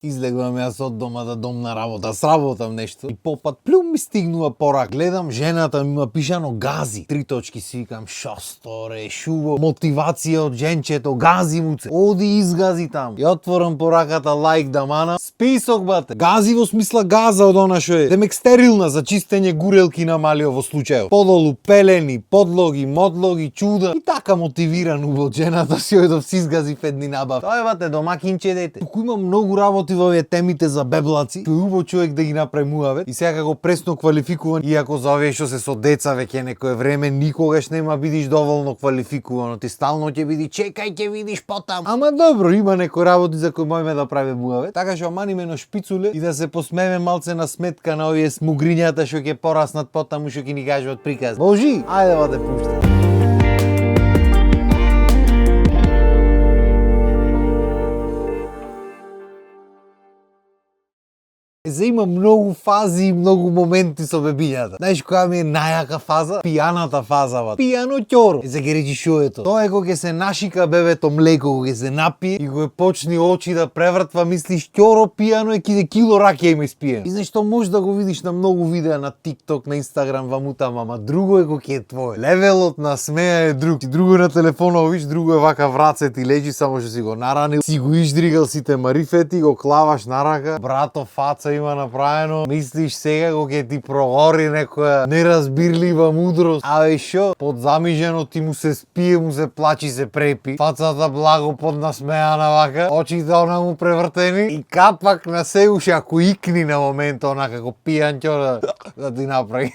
Излегувам јас од дома да дом на работа, сработам нешто и попат плюм ми стигнува порак. Гледам жената ми има пишано гази. 3 точки си викам шосторе, шубо, мотивација од женчето, гази му се. Оди изгази таму. И отворам пораката лайк да мана. Список бате. Гази во смисла газа од она што е. Демек стерилна за чистење гурелки на малио во случајот. Подолу пелени, подлоги, модлоги, чуда. И така мотивиран убаво жената си одов си изгази едни набав. Тоа е бате домакинче дете. Туку има многу работи во овие темите за беблаци. Тој убаво човек да ги направи муавет. И сега како пресно квалификуван, иако за овие што се со деца веќе некое време никогаш нема бидиш доволно квалификувано. Ти стално ќе биди чекај ќе видиш потам. Ама добро, има некои работи за кои можеме да правиме муавет. Така што аманиме на шпицуле и да се посмееме малце на сметка на овие смугрињата што ќе пораснат потаму што ќе ни кажуваат приказ. Божи, ајде да те пуштам. За има многу фази и многу моменти со бебињата. Знаеш која ми е најака фаза? Пијаната фаза, бат. Пијано ќоро. За ќе речи шо е тоа? Тоа е кога ќе се нашика бебето млеко, кога ќе се напие и кога почни очи да превртва, мислиш ќоро пијано е кило ракија има испиено. И знаеш што можеш да го видиш на многу видеа на TikTok, на Instagram, вамутама, ама друго е кога ќе е твое. Левелот на смеа е друг. Друго на телефонот виж, друго е вака враце ти лежи само што си го наранил, си го издригал сите марифети, го клаваш на рака, брато фаца има направено, мислиш сега кога ќе ти прогори некоја неразбирлива мудрост. Абе шо? Подзамижено ти му се спие, му се плачи, се препи. Фацата благо поднасмеана вака, очите она му превртени и капак на се уши ако икни на момент она како пијанчо да ти направи.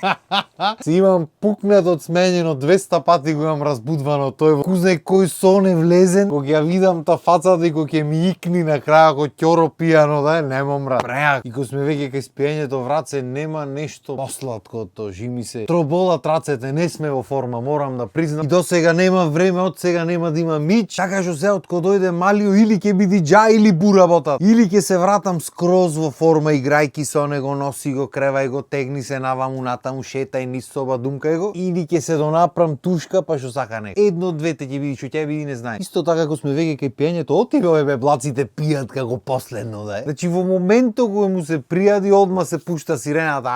Си имам пукнат од сменено 200 пати го имам разбудвано тој. Кузне кој сон е влезен, кога ја видам та фацата и кога ќе ми икни на крај ако ќоро пијано да е, немам брат. Преак. И кога сме веќе кај спиењето враце нема нешто посладко од тоа. Жими се. Троболат рацете, не сме во форма, морам да признам. И до сега нема време, од сега нема да има мич. Така што се од кога дојде малио или ќе биде џа или бура бота. Или ќе се вратам скроз во форма играјки со него, носи го, кревај го, тегни се наваму натаму, шетај низ соба, думкај го. Или ќе се донапрам тушка, па што сака не. Едно од двете ќе биде, што ќе биде не знае. Исто така кога сме веќе кај пиењето, отиве овие беблаците пијат како последно да е. Значи во моментот кога му се пријади одма се пушта сирената.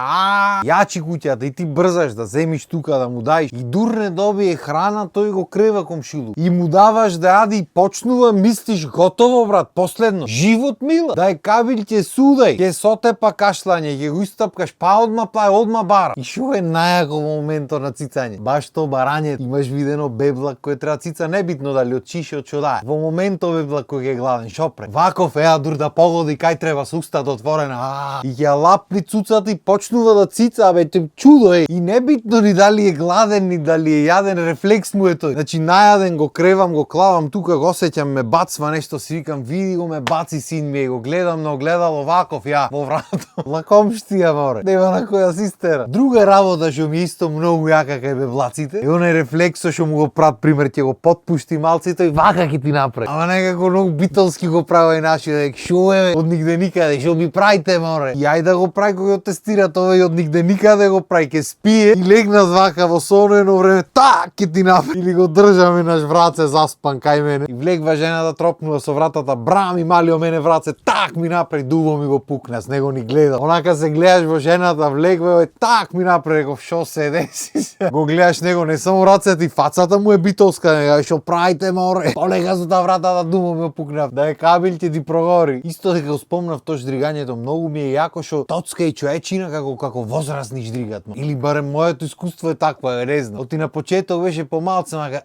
Јачи куќата и ти брзаш да земиш тука да му даиш. И дур не добие храна, тој го крева комшилу. И му даваш да јади и почнува, мислиш готово брат, последно. Живот мила. Дај кабил ќе судај, ќе сотепа кашлање, ќе го истапкаш, па одма бара. И шо е најако во моментот на цицање? Баш то барање, имаш видено беблак кој треба цица, небитно дали од чише од чодаа. Во моментот беблак кој е гладен, шо пре? Ваков дур да погоди кај треба со устата отворена. И ја лапни цуцата и почнува да цица, бе, чудо е. И небитно ни дали е гладен, ни дали е јаден, рефлекс му е тој. Значи најаден го кревам, го клавам тука, го осеќам, ме бацва нешто, си викам, види го ме баци син ми, го гледам на огледало ваков ја во врато. Лакомштија море. Нема на која си стера. Друга работа што ми исто многу јака кај беблаците, е онај рефлекс што му го прат пример, ќе го потпушти малцето и вака ќе ти направи. Ама некако многу битолски го прави и наши, дека шо е од нигде никаде, шо ми правите море. И ајде да го прави кога го тестира тоа и од нигде никаде го прави, ќе спие и легнат вака во соно едно време, так ќе ти направи. Или го држаме наш враце заспан кај мене. И влегва жената тропнува со вратата, брами малио мене враце, так ми направи, дуво ми го пукна, с него ни гледа. Онака се гледаш во жената, влегва, так ми направи, реков, шо се деси се. Го гледаш него, не само рацете и фацата му е битолска, шо правите море. Полега со таа вратата, дуво ми го пукнав. Да е кабил ќе ти прогори. Исто дека го спомнав тоа ждригањето, многу ми е јако што тоцка и човечина како возрастни ждригат. Или барем моето искуство е таква, не знам. Оти на почеток беше помалце, мака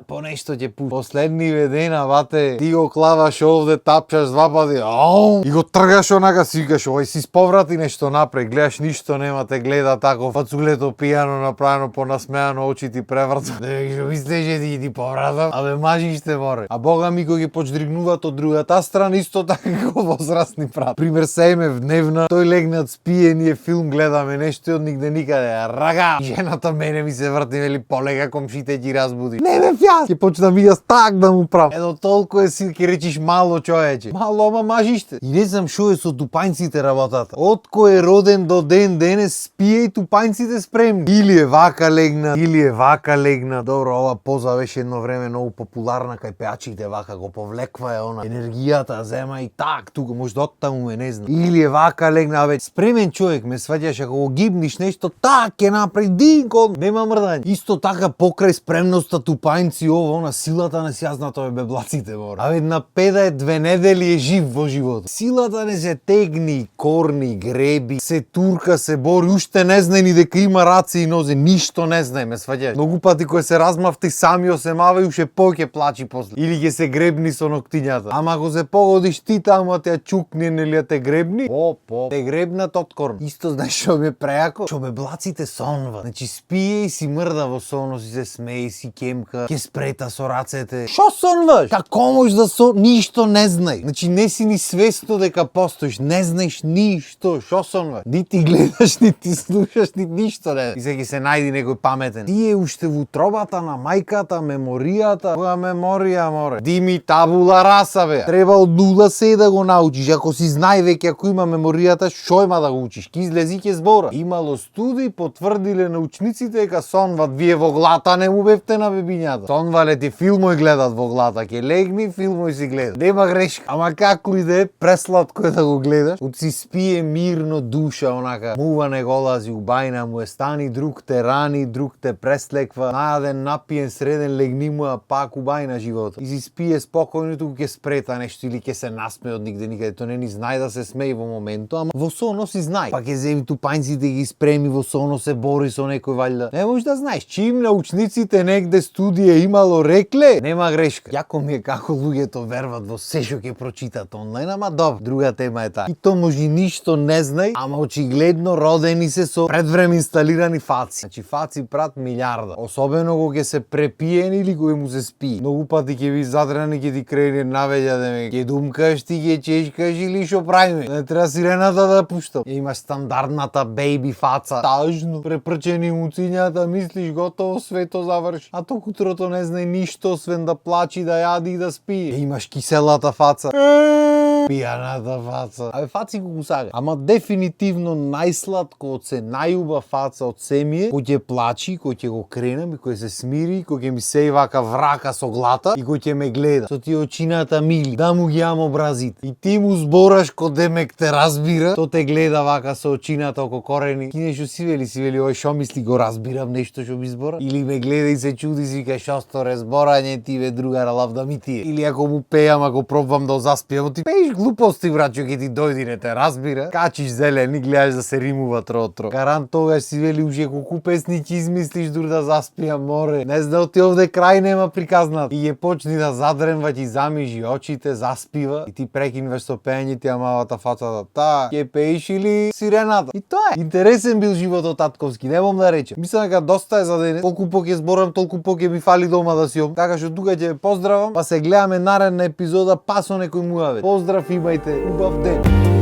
по нешто ќе пушти. Последни дена, бате, ти го клаваш овде, тапчаш два пати, и го тргаш онака, си викаш, ој си споврати нешто напред, гледаш ништо нема, те гледа тако, фацулето пијано направено, понасмеано, очи ти превртат. Дека мислеше ти повратам, абе мажиште море. А бога ми кога ги почдригнуваат од другата страна, исто така како возрастни прат. Пример Сејме в дневна, тој легнат спие, ние филм гледаме нешто од нигде никаде, рага. Жената мене ми се врти, вели полега комшите ги разбуди. Не рев јас. Ќе почнам и јас так да му правам. Едо толку е си ќе речиш мало човече. Мало, ама мажиште. И не знам шо е со тупањците работата. Од кој е роден до ден денес спие и тупањците спремни. Или е вака легна, или е вака легна. Добро, ова поза беше едно време многу популарна кај пеачите, вака го повлеква е она енергијата, зема и так, тука може да оттаму не знам. Или е вака легна, веќе спремен човек, ме сваќаш ако го гибниш нешто, так ќе направи динко, нема мрдање. Исто така покрај спремноста тупањци ова, она силата не сјазнато е беблаците мора. А една педа е 2 недели е жив во животот. Силата не се тегни, корни, греби, се турка, се бори, уште не знае ни дека има раце и нозе, ништо не знае, ме сваќаш. Многу пати кој се размавти самио се мава и уште поќе плачи после. Или ќе се гребни со ноктињата. Ама ако се погодиш ти таму те чукне нели те гребни, те гребнат од корн. Исто знаеш што ме преако, што беблаците сонва. Значи спие и си мрда во сон, си се смее, си кемка, ќе спрета со рацете. Што сонваш? Како можеш да ништо не знаеш. Значи не си ни свесно дека постоиш, не знаеш ништо. Што сонваш? Нити гледаш, нити слушаш, ништо не. И сега ќе се најди некој паметен. Ти е уште во утробата на мајката, меморијата. Која меморија море? Дими табула раса бе. Треба од нула се да го научиш. Ако си знај веќе ако има меморијата, што има да го учиш? Ки излези ќе збора. Имало студии потврдиле научниците дека сонват. Вие во глата не му бевте на бебињата. Сонвале ти филмој гледат во глата. Ќе легни, филмој си гледа. Нема грешка. Ама како и да е, пресладко е да го гледаш. Од си спие мирно душа, онака. Мува не голази, убајна му е стани, друг те рани, друг те преслеква. Најаден, напиен, среден, легни му, а пак убајна живота. И си спие спокојно, туку ќе спрета нешто или ќе се насме од нигде никаде. То не ни знае да се смее во моментот, ама во соно си знае. Па ќе земи тупањците ги спреми во соно се бори со некој валјда. Не можеш да знаеш. Чим научниците негде студија имало рекле, нема грешка. Јако ми е како луѓето верват во се што ќе прочитат онлайн, ама добро, друга тема е таа. И то може ништо не знај, ама очигледно родени се со предвреме инсталирани фаци. Значи фаци прат милиарда. Особено кога ќе се препиен или кога му се спие. Многу пати ќе ви задрани, ќе ти крене навеѓа да ме ќе думкаш, ти ќе чешкаш или што правиме. Не треба сирената да пуштам. Имаш стандардната бејби фаца. Тажно, препрчени муцињата, мислиш готово свето заврши. А ток утрото не знае ништо освен да плачи, да јади и да спие. Имаш киселата фаца. Пијаната фаца. Абе фаци го сага. Ама дефинитивно најсладко од се најуба фаца од семје, кој ќе плачи, кој ќе го кренам и кој се смири, кој ќе ми сеј вака врака со глата и кој ќе ме гледа. Со тие очината мили, да му ги јам образите. И ти му збораш кој демек те разбира, то те гледа вака со очината око корени. Ки нешто си вели, ој шо мисли го разбирам нешто што ми збора? Или ме гледа и се чуди си вика шо сто разборање ти бе другара лав да ми тие. Или ако му пеам, ако пробвам да заспиам, ти пееш глупости брачо, ќе ти дојди не те разбира. Качиш зелен и гледаш да се римува тротро. Гарант тогаш си вели уште колку песни ќе измислиш дур да заспиам море. Не знам ти овде крај нема приказнат. И ја почни да задремва, ти замижи очите, заспива и ти прекинваш со пеење, ти малата фацата. Та, ќе пееш или сирената. И тоа е. Интересен бил животот татковски, не мом да речем. Мислам дека доста е за денес. Колку поќе зборам, толку поќе ми фали дома да си Така што тука ќе поздравам, па се гледаме наредна епизода па со некој муавет. Поздрав, имајте убав ден.